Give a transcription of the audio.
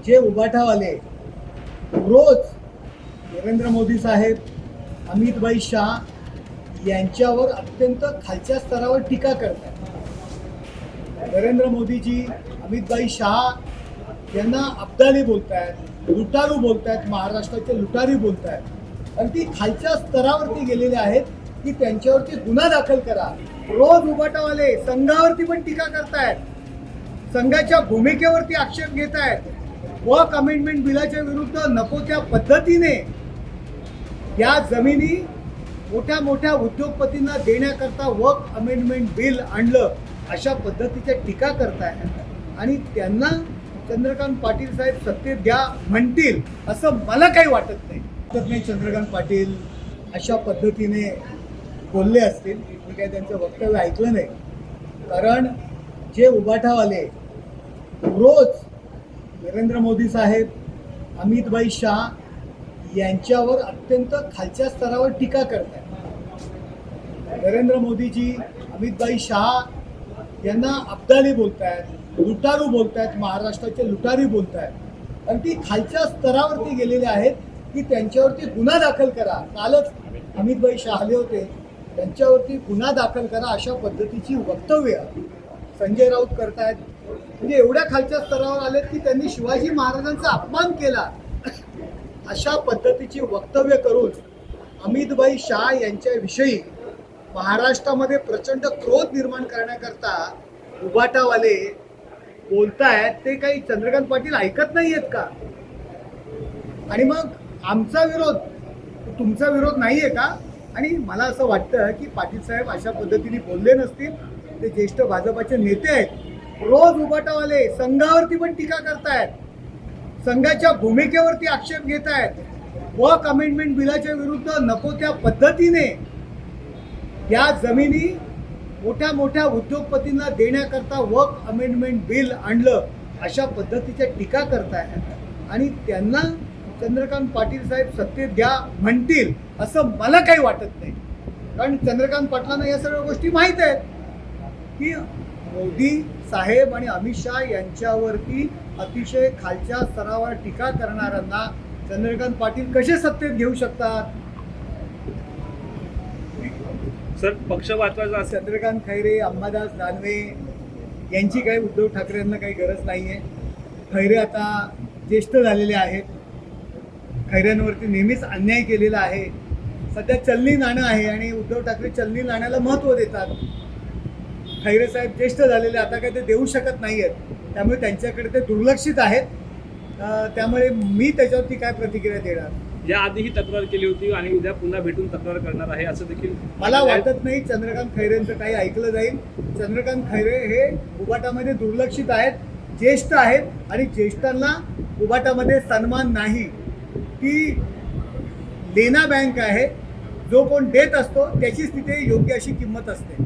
जे उबाठावाले रोज नरेंद्र मोदी साहेब, अमितभाई शाह यांच्यावर अत्यंत खालच्या स्तरावर टीका करतात. नरेंद्र मोदीजी, अमितभाई शाह यांना अब्दाली बोलतायत, लुटारू बोलतायत, महाराष्ट्राचे लुटारी बोलतायत. अगदी खालच्या स्तरावरती गेलेले आहेत की त्यांच्यावरती गुन्हा दाखल करा. रोज उबाटावाले संघावरती पण टीका करतायत, संघाच्या भूमिकेवरती आक्षेप घेत आहेत. वक अमेंडमेंट बिलाच्या विरुद्ध नको त्या पद्धतीने या जमिनी मोठ्या मोठ्या उद्योगपतींना देण्याकरता वक अमेंडमेंट बिल आणलं अशा पद्धतीच्या टीका करतायत. आणि त्यांना चंद्रकांत पाटील साहेब सत्तेत घ्या म्हणतील असं मला काही वाटत नाही. चंद्रकांत पाटील अशा पद्धतीने बोलले असतील, मी काही त्यांचं वक्तव्य ऐकलं नाही. कारण जे उबाठावाले रोज नरेंद्र मोदी साहेब, अमितभाई शाह यांच्यावर अत्यंत खालच्या स्तरावर टीका करतात. नरेंद्र मोदीजी, अमितभाई शाह यांना अब्दाली बोलतायत, लुटारू बोलतायत, महाराष्ट्राचे लुटारी बोलतायत. अगदी खालच्या स्तरावरती गेलेले आहेत की त्यांच्यावरती गुन्हा दाखल करा. कालच अमितभाई शाह आले होते, त्यांच्यावरती गुन्हा दाखल करा अशा पद्धतीची वक्तव्य संजय राऊत करतायत. म्हणजे एवढ्या खालच्या स्तरावर आलेत की त्यांनी शिवाजी महाराजांचा अपमान केला अशा पद्धतीची वक्तव्य करून अमितभाई शाह यांच्याविषयी महाराष्ट्रामध्ये प्रचंड क्रोध निर्माण करण्याकरता उबाटावाले बोलतायत. ते काही चंद्रकांत पाटील ऐकत नाही आहेत का? आणि मग आमचा विरोध तुमचा विरोध नाही आहे का? आणि मला असं वाटतं की पाटील साहेब अशा पद्धतीने बोलले नसतील. ते ज्येष्ठ भाजपाचे नेते आहेत. रोज उबाटावाले संघावरती पण टीका करतायत, संघाच्या भूमिकेवरती आक्षेप घेत आहेत. वक अमेंडमेंट बिलाच्या विरुद्ध नको त्या पद्धतीने या जमिनी मोठ्या मोठ्या उद्योगपतींना देण्याकरता वक अमेंडमेंट बिल आणलं अशा पद्धतीच्या टीका करतायत. आणि त्यांना चंद्रकांत पाटील साहेब सत्तेत घ्या म्हणतील असं मला काही वाटत नाही. कारण चंद्रकांत पाटलांना या सगळ्या गोष्टी माहीत आहेत की मोदी साहेब आणि अमित शाह यांच्यावरती अतिशय खालच्या स्तरावर टीका करणाऱ्यांना चंद्रकांत पाटील कसे सत्तेत घेऊ शकतात. सर, पक्ष वाचवायचा असेल चंद्रकांत खैरे, अंबादास दानवे यांची काही उद्धव ठाकरे यांना काही गरज नाही आहे. खैरे आता ज्येष्ठ झालेले आहेत. खैऱ्यांवरती नेहमीच अन्याय केलेला आहे. सध्या चलनी नाणं आहे आणि उद्धव ठाकरे चलनी नाण्याला महत्त्व देतात. खैरे साहेब ज्येष्ठ झालेले आता काही ते देऊ शकत नाही आहेत, त्यामुळे त्यांच्याकडे ते दुर्लक्षित आहेत. त्यामुळे मी त्याच्यावरती काय प्रतिक्रिया देणार. याआधी ही तक्रार केली होती आणि उद्या पुन्हा भेटून तक्रार करणार आहे असं देखील मला वाटत नाही चंद्रकांत खैरेंचं काही ऐकलं जाईल. चंद्रकांत खैरे हे उबाटामध्ये दुर्लक्षित आहेत, ज्येष्ठ आहेत आणि ज्येष्ठांना उबाटामध्ये सन्मान नाही. ती लेना बँक आहे, जो कोण देत असतो त्याचीच तिथे योग्य अशी किंमत असते.